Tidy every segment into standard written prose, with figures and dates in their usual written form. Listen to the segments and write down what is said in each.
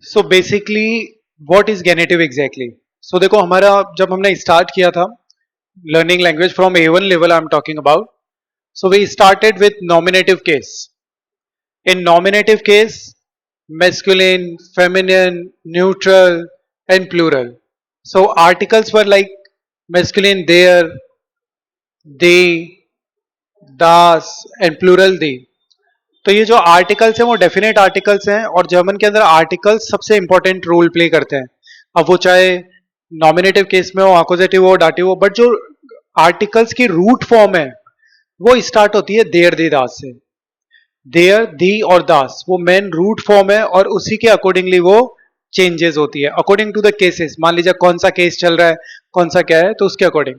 So basically what is genitive exactly? So देखो, हमारा जब हमने स्टार्ट किया था learning language from A1 level I am talking about, so we started with nominative case. In nominative case, masculine, feminine, neutral, and plural. So articles were like masculine there, they, das, and plural they. तो ये जो articles हैं वो definite articles हैं और German के अंदर articles सबसे इंपॉर्टेंट रोल प्ले करते हैं. अब वो चाहे नॉमिनेटिव केस में हो, अकोजेटिव हो, डाटिव हो, बट जो आर्टिकल्स की रूट फॉर्म है वो स्टार्ट होती है देर दी दास से. देयर, दी और दास वो मेन रूट फॉर्म है और उसी के अकॉर्डिंगली वो चेंजेस होती है अकॉर्डिंग टू द केसेस. मान लीजिए कौन सा केस चल रहा है, कौन सा क्या है, तो उसके अकॉर्डिंग.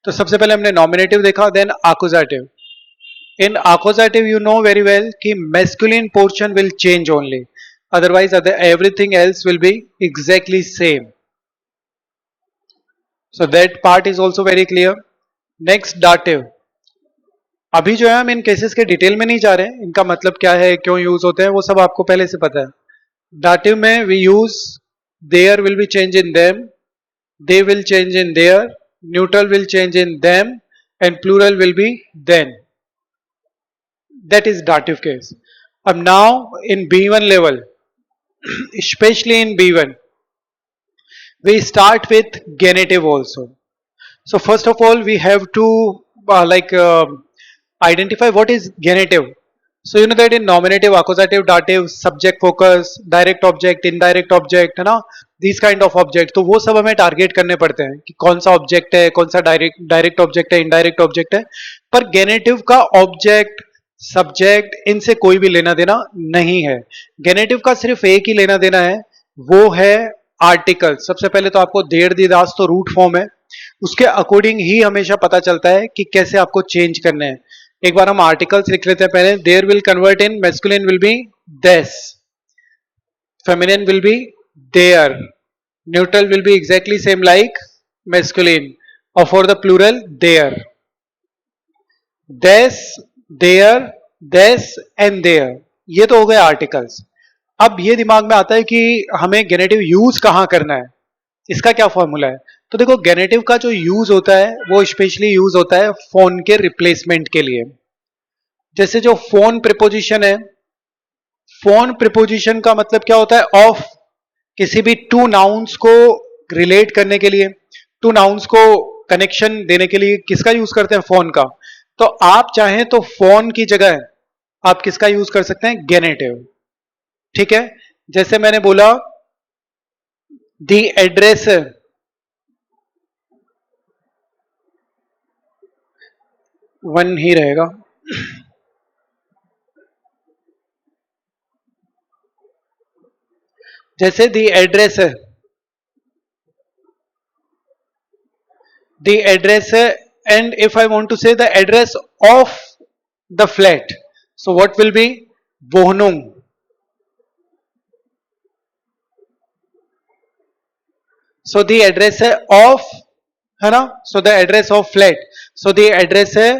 तो सबसे पहले हमने नॉमिनेटिव देखा, then accusative. In accusative you know very well कि masculine portion will change only, otherwise everything else will be exactly same. So that part is also very clear. Next dative. अभी जो है हम इन केसेस के detail में नहीं जा रहे हैं, इनका मतलब क्या है, क्यों यूज होते हैं, वो सब आपको पहले से पता है. डाटिव में वी यूज देयर विल बी चेंज इन देम, दे विल चेंज इन देयर, न्यूट्रल विल चेंज इन देम, एंड प्लूरल विल बी देन. That is dative case. अब now in B1 level, especially in B1, we start with genitive also. So first of all we have to identify what is genitive. So you know that in nominative, accusative, dative, subject focus, direct object, indirect object, है ना, these kind of object, तो वो सब हमें target करने पड़ते हैं कि कौन सा ऑब्जेक्ट है, कौन सा डायरेक्ट ऑब्जेक्ट है, इनडायरेक्ट ऑब्जेक्ट है. पर गेनेटिव का ऑब्जेक्ट, सब्जेक्ट, इनसे कोई भी लेना देना नहीं है. गेनेटिव का सिर्फ एक ही लेना देना है, वो है आर्टिकल. सबसे पहले तो आपको देर दी दास तो रूट फॉर्म है, उसके अकॉर्डिंग ही हमेशा पता चलता है कि कैसे आपको चेंज करने हैं. एक बार हम आर्टिकल्स लिख लेते हैं पहले. देयर will convert in masculine will be देस, फेमिनिन विल बी देयर, neutral will be exactly same like masculine, और फॉर द प्लूरल देयर. देस, देयर, देस एंड देयर, ये तो हो गए आर्टिकल्स. अब ये दिमाग में आता है कि हमें गेनेटिव यूज कहां करना है, इसका क्या फॉर्मूला है. तो देखो, गेनेटिव का जो यूज होता है वो स्पेशली यूज होता है फोन के रिप्लेसमेंट के लिए. जैसे जो फोन प्रिपोजिशन है, फोन प्रिपोजिशन का मतलब क्या होता है, ऑफ. किसी भी टू नाउन्स को रिलेट करने के लिए, टू नाउन्स को कनेक्शन देने के लिए किसका यूज करते हैं, फोन का. तो आप चाहें तो फोन की जगह आप किसका यूज कर सकते हैं, गेनेटिव. ठीक है. जैसे मैंने बोला दी एड्रेस, वन ही रहेगा. जैसे दी एड्रेस है, दी एड्रेस है, and if I want to say the address of the flat, so what will be, Wohnung. So the address है of, है ना, so the address of flat, so the address है.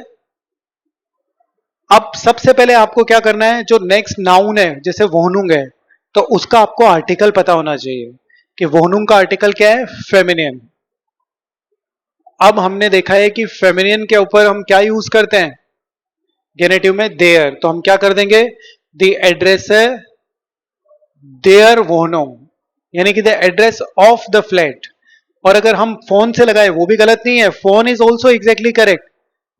अब सबसे पहले आपको क्या करना है, जो नेक्स्ट नाउन है जैसे वोहनुंग है, तो उसका आपको आर्टिकल पता होना चाहिए कि वोहनुंग का आर्टिकल क्या है, फेमिनियन. अब हमने देखा है कि फेमिनियन के ऊपर हम क्या यूज करते हैं गेनेटिव में, देयर. तो हम क्या कर देंगे, द एड्रेस है देयर वोहनुंग, यानी कि the address of the flat. और अगर हम फोन से लगाए वो भी गलत नहीं है, फोन इज ऑल्सो एग्जैक्टली करेक्ट,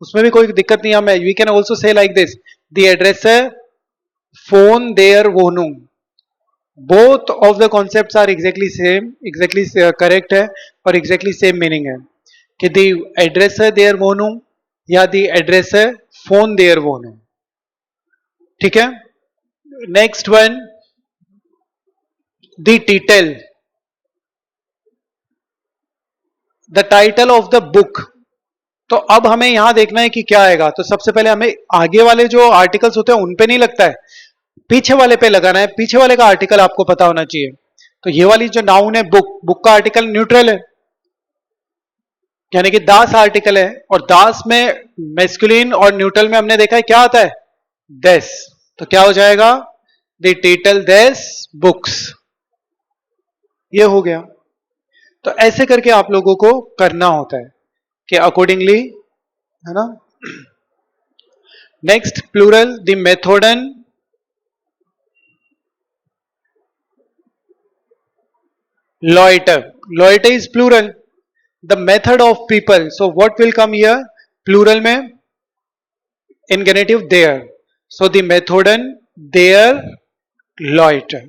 उसमें भी कोई दिक्कत नहीं है. हमें we can also say like this, the address है फोन देयर वोहनुंग. Both of the concepts are exactly same, exactly correct है और एग्जैक्टली सेम मीनिंग है कि दी एड्रेस है देयर वोहनुंग या दी एड्रेस है फोन देयर वोहनुंग. ठीक है. Next one, the title, the title of the book. तो अब हमें यहां देखना है कि क्या आएगा. तो सबसे पहले हमें आगे वाले जो आर्टिकल्स होते हैं उन पे नहीं लगता है, पीछे वाले पे लगाना है. पीछे वाले का आर्टिकल आपको पता होना चाहिए. तो ये वाली जो नाउन है बुक, बुक का आर्टिकल न्यूट्रल है, यानी कि दास आर्टिकल है. और दास में मैस्कुलिन और न्यूट्रल में हमने देखा है क्या आता है, देस. तो क्या हो जाएगा, द टाइटल देस बुक्स. ये हो गया। तो ऐसे करके आप लोगों को करना होता है कि अकॉर्डिंगली, है ना। Next plural, the method and loiter. Loiter is plural. The method of people. So what will come here? Plural में in genitive their. So the method and their loiter.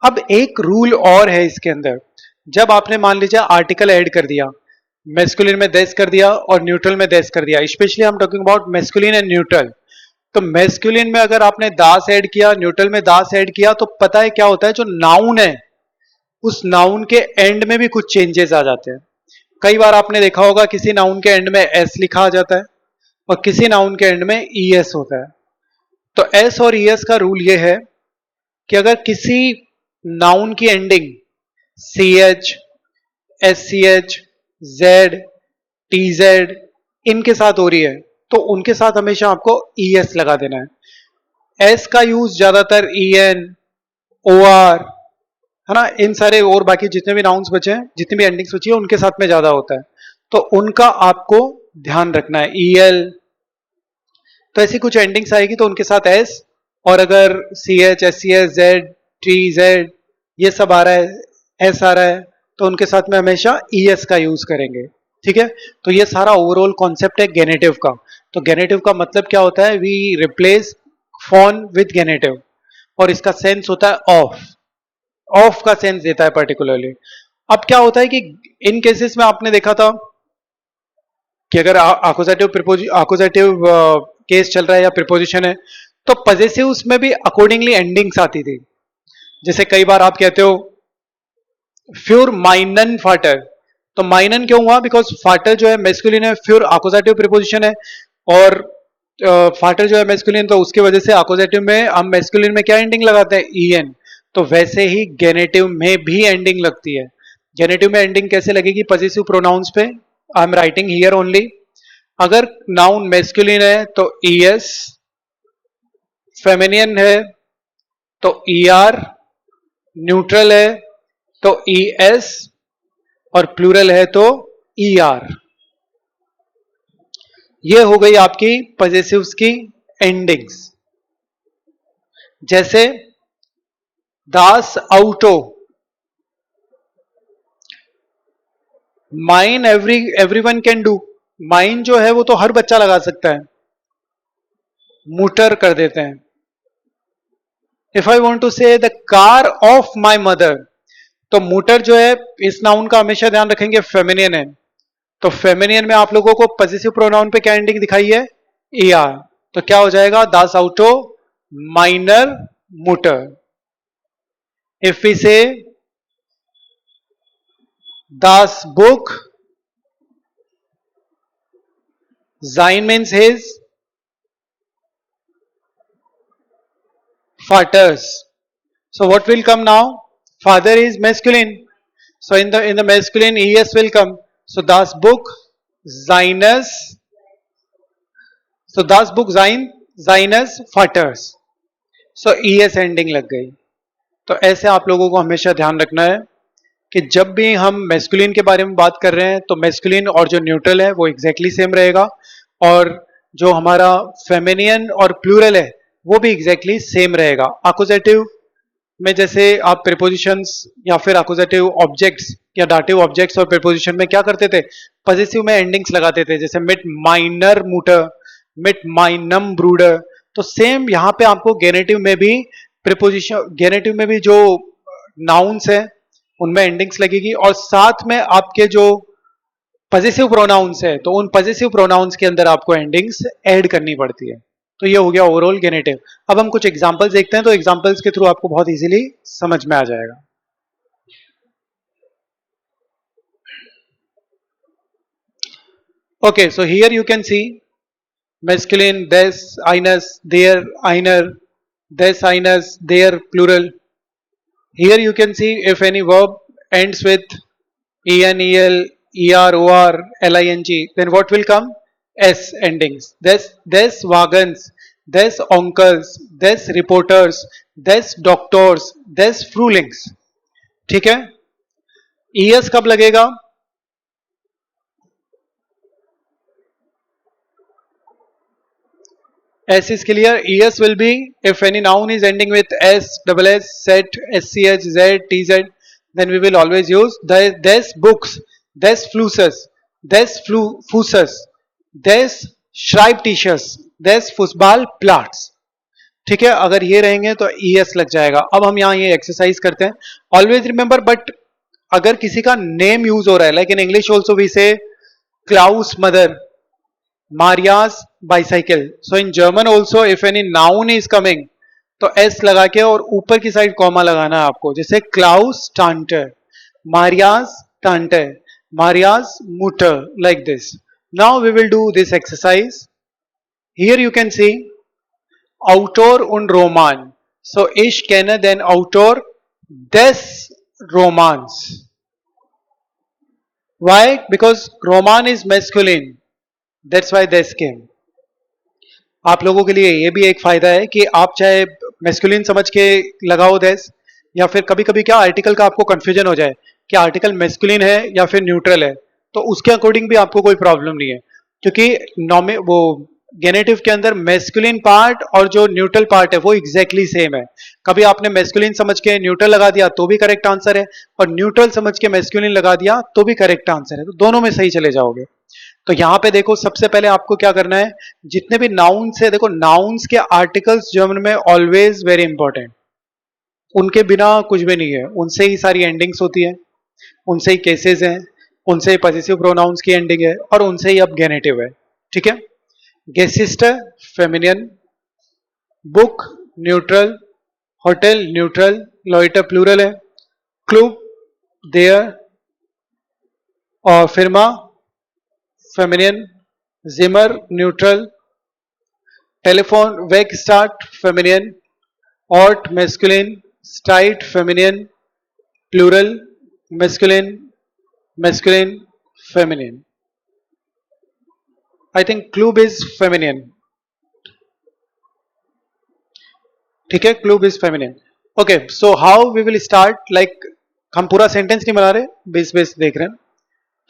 अब एक रूल और है इसके अंदर। जब आपने मान लीजिए आर्टिकल ऐड कर दिया, मेस्कुलिन में देस कर दिया और न्यूट्रल में देस कर दिया, specially I am talking about masculine and neutral. तो मेस्कुलिन में अगर आपने दास ऐड किया, न्यूट्रल में दास ऐड किया, तो पता है क्या होता है, जो नाउन है उस नाउन के एंड में भी कुछ चेंजेस आ जाते हैं। कई बार आपने देखा होगा किसी नाउन के एंड में एस लिखा आ जाता है और किसी नाउन के एंड में ई एस होता है। तो एस और ई एस का रूल ये है कि अगर किसी नाउन की ending C H, S C H, Z, T Z इनके साथ हो रही है तो उनके साथ हमेशा आपको ई एस लगा देना है। एस का यूज ज्यादातर ई एन, ओ आर, है ना, इन सारे और बाकी जितने भी नाउन्स बचे हैं, जितनी भी एंडिंग्स बची है उनके साथ में ज्यादा होता है, तो उनका आपको ध्यान रखना है। ई एल, तो ऐसी कुछ एंडिंग्स आएगी तो उनके साथ एस, और अगर C H, S C S, Z, T Z ये सब आ रहा है, एस आ रहा है, तो उनके साथ में हमेशा ई एस का यूज करेंगे। ठीक है, तो ये सारा ओवरऑल कॉन्सेप्ट है गेनेटिव का। तो गेनेटिव का मतलब क्या होता है, वी रिप्लेस फॉन विद गेनेटिव, और इसका सेंस होता है ऑफ, ऑफ का सेंस देता है पर्टिकुलरली। अब क्या होता है कि इन केसेस में आपने देखा था कि अगर आकुजेटिव केस चल रहा है या प्रिपोजिशन है तो पजेसिव में भी अकॉर्डिंगली एंडिंग्स आती थी। जैसे कई बार आप कहते हो फ्यूर माइनन फाटर, तो माइनन क्यों हुआ, बिकॉज फाटर जो है मेस्कुलिन है, फ्यूर आकुजेटिव प्रिपोजिशन है, और फाटर जो है मेस्कुलिन, तो उसकी वजह से आकुजेटिव में हम मेस्कुलिन में क्या एंडिंग लगाते हैं, ई एन। तो वैसे ही गेनेटिव में भी एंडिंग लगती है। गेनेटिव में एंडिंग कैसे लगेगी, पजेसिव प्रोनाउंस पे। I am writing here only. अगर नाउन मेस्कुलिन है तो ई एस, फेमिनियन है तो ई आर, न्यूट्रल है तो ई एस, और प्लूरल है तो ई आर। ये हो गई आपकी पजेसिव्स की एंडिंग्स। जैसे दास आउटो, माइन एवरीवन कैन डू, माइन जो है वो तो हर बच्चा लगा सकता है, मूटर कर देते हैं। इफ आई वॉन्ट टू से the car of my mother, तो मूटर जो है इस नाउन का हमेशा ध्यान रखेंगे फेमिनियन है, तो फेमिनियन में आप लोगों को पजेसिव प्रोनाउन पे क्या एंडिंग दिखाई है, ए आर। तो क्या हो जाएगा, दास आउटो माइनर मूटर। इफ वी से दास book, Zain means his, fathers. So what will come now? Father is masculine. So in the masculine es will come. So das book Zainus. So das book Zainus fathers. So es ending लग गई। तो ऐसे आप लोगों को हमेशा ध्यान रखना है कि जब भी हम मेस्कुलिन के बारे में बात कर रहे हैं तो मेस्कुलिन और जो न्यूट्रल है वो एग्जैक्टली सेम रहेगा, और जो हमारा फेमिनियन और प्लूरल है वो भी एग्जैक्टली सेम रहेगा। अकुजेटिव में जैसे आप प्रीपोजिशंस या फिर अकुजेटिव ऑब्जेक्ट्स या डाटिव ऑब्जेक्ट्स और प्रीपोजिशन में क्या करते थे, पजेसिव में एंडिंग्स लगाते थे, जैसे मिट माइनर मूटर, मिट माइनम ब्रूडर। तो सेम यहाँ पे आपको गेनेटिव में भी प्रीपोजिशन, गेनेटिव में भी जो नाउन्स है उनमें एंडिंग्स लगेगी, और साथ में आपके जो पजेसिव प्रोनाउंस है तो उन पजेसिव प्रोनाउंस के अंदर आपको एंडिंग्स ऐड करनी पड़ती है। तो ये हो गया ओवरऑल गेनेटिव। अब हम कुछ एग्जांपल्स देखते हैं, तो एग्जांपल्स के थ्रू आपको बहुत इजीली समझ में आ जाएगा। Okay, so here you can see masculine des, einus, their, einer, des, einus, their, plural. Here you can see if any verb ends with en, el, er, or, ling, then what will come? S endings. Des wagons, des uncles, des reporters, des doctors, des frulings. ठीक है. ES कब लगेगा? S is clear. ES will be if any noun is ending with S, double S, set, SCH, Z, TZ, then we will always use des books, des flusses, fuses, des Schreibtisches, des Fußballplatz. ठीक है, अगर ये रहेंगे तो ES लग जाएगा. अब हम यहाँ ये एक्सरसाइज करते हैं. ऑलवेज रिमेंबर, बट अगर किसी का नेम यूज हो रहा है, like in English also we say क्लाउस mother, Maria's bicycle. So in German also if any noun is coming तो S लगा के और ऊपर की साइड कॉमा लगाना है आपको. जैसे Klaus Tante, Maria's Tante, Maria's Mutter, like this. Now we will do this exercise. Here you can see Autor und Roman. So ich kenne den Autor des Romans. Why? Because Roman is masculine. That's why this came. आप लोगों के लिए ये भी एक फायदा है कि आप चाहे मैस्कुलिन समझ के लगाओ देस, या फिर कभी कभी क्या आर्टिकल का आपको कंफ्यूजन हो जाए कि आर्टिकल मैस्कुलिन है या फिर न्यूट्रल है, तो उसके अकॉर्डिंग भी आपको कोई प्रॉब्लम नहीं है, क्योंकि वो गेनेटिव के अंदर मैस्कुलिन पार्ट और जो न्यूट्रल पार्ट है वो एग्जैक्टली सेम है. कभी आपने मैस्कुलिन समझ के न्यूट्रल लगा दिया तो भी करेक्ट आंसर है, और न्यूट्रल समझ के मैस्कुलिन लगा दिया तो भी करेक्ट आंसर है, तो दोनों में सही चले जाओगे. तो यहां पे देखो, सबसे पहले आपको क्या करना है, जितने भी नाउन्स है, देखो नाउन्स के आर्टिकल्स जर्मन में ऑलवेज वेरी इंपॉर्टेंट. उनके बिना कुछ भी नहीं है. उनसे ही सारी एंडिंग्स होती है, उनसे ही केसेस हैं, उनसे ही पॉसेसिव प्रोनाउंस की एंडिंग है, और उनसे ही अब गेनेटिव है. ठीक है. गेसिस्ट feminine, book neutral, hotel neutral, लॉइटर प्लूरल है, क्लूब देयर और फिर्मा फेमिनियन, जिमर न्यूट्रल, टेलीफोन वेक स्टार्ट फेमिनियन, ऑर्ट मैस्कुलिन, स्टाइट feminine, plural masculine, masculine feminine. I think club is feminine. ठीक है, club is feminine. Okay, so how we will start, like हम पूरा सेंटेंस नहीं बना रहे, बेस बेस देख रहे हैं.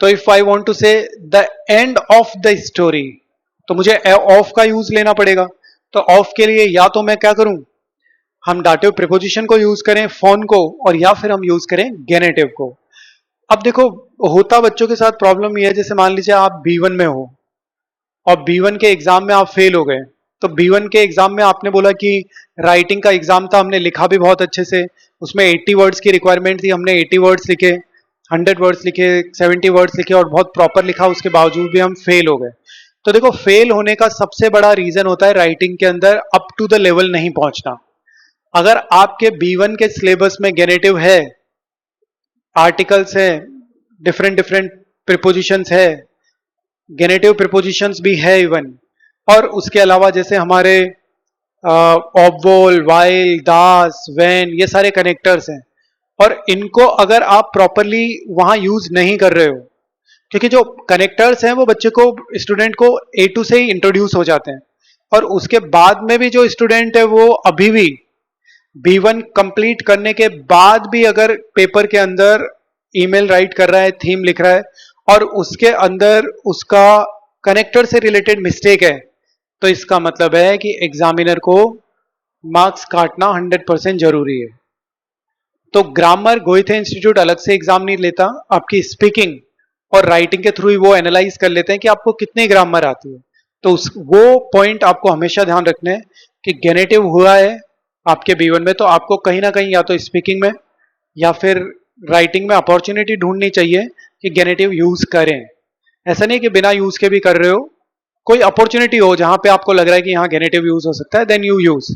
तो इफ आई वॉन्ट टू से the end of the story, तो मुझे ऑफ का यूज लेना पड़ेगा. तो ऑफ के लिए या तो मैं क्या करूं, हम डाटिव प्रीपोजिशन को यूज करें, फोन को, और या फिर हम यूज करें गेनेटिव को. अब देखो, होता बच्चों के साथ प्रॉब्लम ये है, जैसे मान लीजिए आप B1 में हो और B1 के एग्जाम में आप फेल हो गए. तो B1 के एग्जाम में आपने बोला कि राइटिंग का एग्जाम था, हमने लिखा भी बहुत अच्छे से, उसमें 80 वर्ड्स की रिक्वायरमेंट थी, हमने 80 वर्ड्स लिखे, 100 वर्ड्स लिखे, 70 वर्ड्स लिखे और बहुत प्रॉपर लिखा, उसके बावजूद भी हम फेल हो गए. तो देखो, फेल होने का सबसे बड़ा रीजन होता है राइटिंग के अंदर अप टू द लेवल नहीं पहुंचना. अगर आपके B1 के सिलेबस में गेनेटिव है, आर्टिकल्स है, डिफरेंट डिफरेंट प्रीपोजिशंस है, गेनेटिव प्रीपोजिशंस भी है इवन, और उसके अलावा जैसे हमारे ऑब्वोल, वाइल, दास, वेन, ये सारे कनेक्टर्स हैं, और इनको अगर आप प्रॉपरली वहां यूज नहीं कर रहे हो, क्योंकि जो कनेक्टर्स हैं वो बच्चे को, स्टूडेंट को A2 से ही इंट्रोड्यूस हो जाते हैं, और उसके बाद में भी जो स्टूडेंट है वो अभी भी B1 कंप्लीट करने के बाद भी अगर पेपर के अंदर ईमेल राइट कर रहा है, थीम लिख रहा है, और उसके अंदर उसका कनेक्टर से रिलेटेड मिस्टेक है, तो इसका मतलब है कि एग्जामिनर को मार्क्स काटना 100% जरूरी है. तो ग्रामर गोइथे इंस्टीट्यूट अलग से एग्जाम नहीं लेता, आपकी स्पीकिंग और राइटिंग के थ्रू ही वो एनालाइज कर लेते हैं कि आपको कितनी ग्रामर आती है. तो वो पॉइंट आपको हमेशा ध्यान रखना है कि गेनेटिव हुआ है आपके B1 में, तो आपको कहीं ना कहीं या तो स्पीकिंग में या फिर राइटिंग में अपॉर्चुनिटी ढूंढनी चाहिए कि गेनेटिव यूज करें. ऐसा नहीं कि बिना यूज के भी कर रहे हो, कोई अपॉर्चुनिटी हो जहां पे आपको लग रहा है कि यहाँ गेनेटिव यूज हो सकता है, देन यू यूज.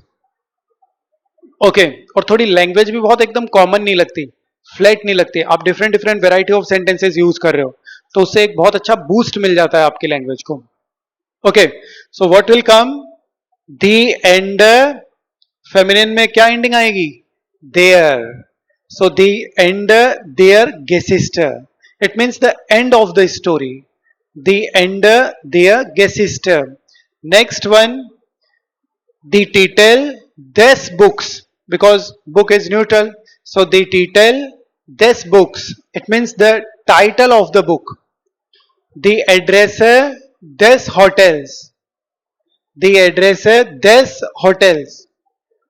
ओके. और थोड़ी लैंग्वेज भी बहुत एकदम कॉमन नहीं लगती, फ्लैट नहीं लगती, आप different different variety of sentences use कर रहे हो, तो उससे एक बहुत अच्छा बूस्ट मिल जाता है आपकी लैंग्वेज को. Okay, so what will come, the end, feminine में क्या एंडिंग आएगी, देयर. सो दी एंड देयर गेसिस्टर, it means the end of the story, the end देयर गेसिस्टर. Next one, the title des books, because book is neutral, so the title this books, it means the title of the book. The address है this hotels. The address है this hotels.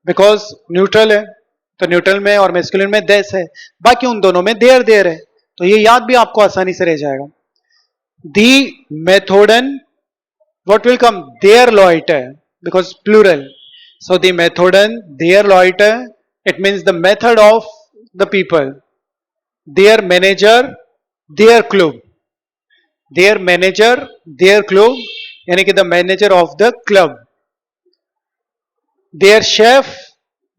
Because neutral है तो neutral में और masculine में देस है, बाकी उन दोनों में देर है, तो ये याद भी आपको आसानी से रह जाएगा. दी मेथोडन, what will come? Their loiter, because plural. So the methodon, their loiter, it means the method of the people. Their manager, their club. Their manager, their club, यानी कि the manager of the club. Their chef,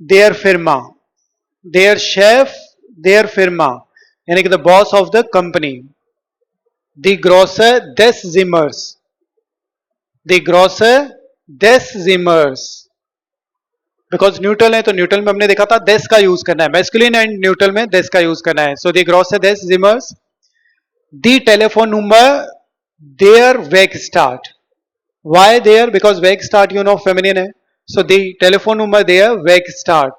their firma. Their chef, their firma, यानी कि the boss of the company. The grocer, des Zimmers. The grocer, des Zimmers. Because neutral है तो neutral में हमने देखा था देस का यूज करना है, मैस्कुलिन एंड न्यूट्रल में देस का यूज करना है. सो द ग्रोसर देस जिमर्स. द टेलीफोन नंबर देयर वेक स्टार्ट. व्हाई देयर? बिकॉज वेक स्टार्ट यू नो फेमिनिन है, सो द टेलीफोन नंबर देयर वेक स्टार्ट.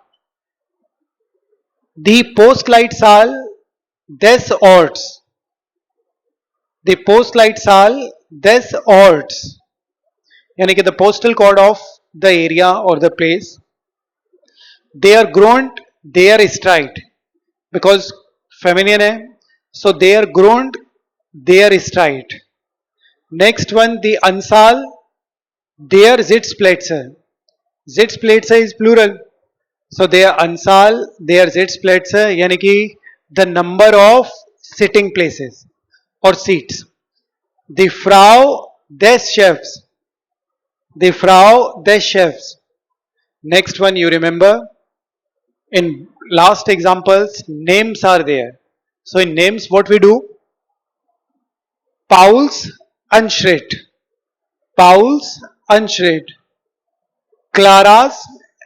द पोस्ट लाइट साल देस ऑर्ट्स. द पोस्ट लाइट साल देस ऑर्ट्स, यानी कि the postal code of the area और the place. They are groomed, they are straight, because feminine है, so they are groomed, they are straight. Next one, the ansal, their Sitzplätze. Sitzplätze is plural, so they are ansal, their Sitzplätze, यानी कि the number of sitting places or seats. The Frau des Chefs. The Frau des Chefs. Next one, you remember. In last examples, names are there. So in names, what we do? Pauls Unschritt. Pauls Unschritt. Clara's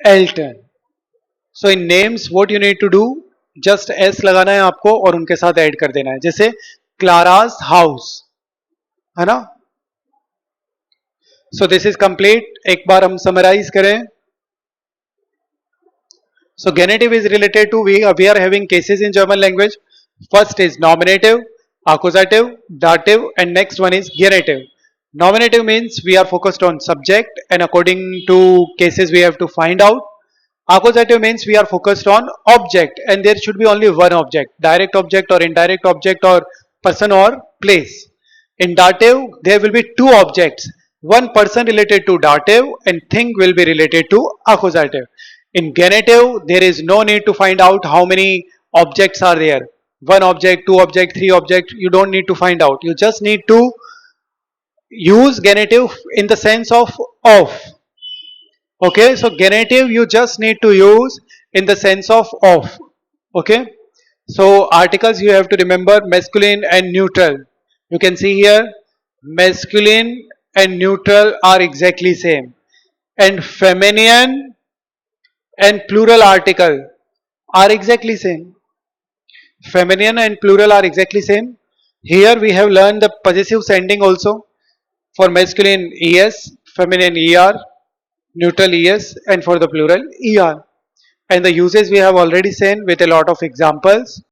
Elton. So in names, what you need to do? Just S लगाना है आपको और उनके साथ add कर देना है. जैसे Clara's house, है ना? So this is complete. एक बार हम summarize करें. So genitive is related to, we are having cases in German language. First is nominative, accusative, dative, and next one is genitive. Nominative means we are focused on subject and according to cases we have to find out. Accusative means we are focused on object and there should be only one object, direct object or indirect object or person or place. In dative there will be two objects, one person related to dative and thing will be related to accusative. In genitive, there is no need to find out how many objects are there. One object, two object, three object, you don't need to find out. You just need to use genitive in the sense of. Okay, so genitive you just need to use in the sense of. Okay, so articles you have to remember masculine and neutral. You can see here masculine and neutral are exactly same, and feminine and plural article are exactly same. Feminine and plural are exactly same. Here we have learned the possessive sending also. For masculine es, feminine er, neutral es, and for the plural er. And the uses we have already seen with a lot of examples.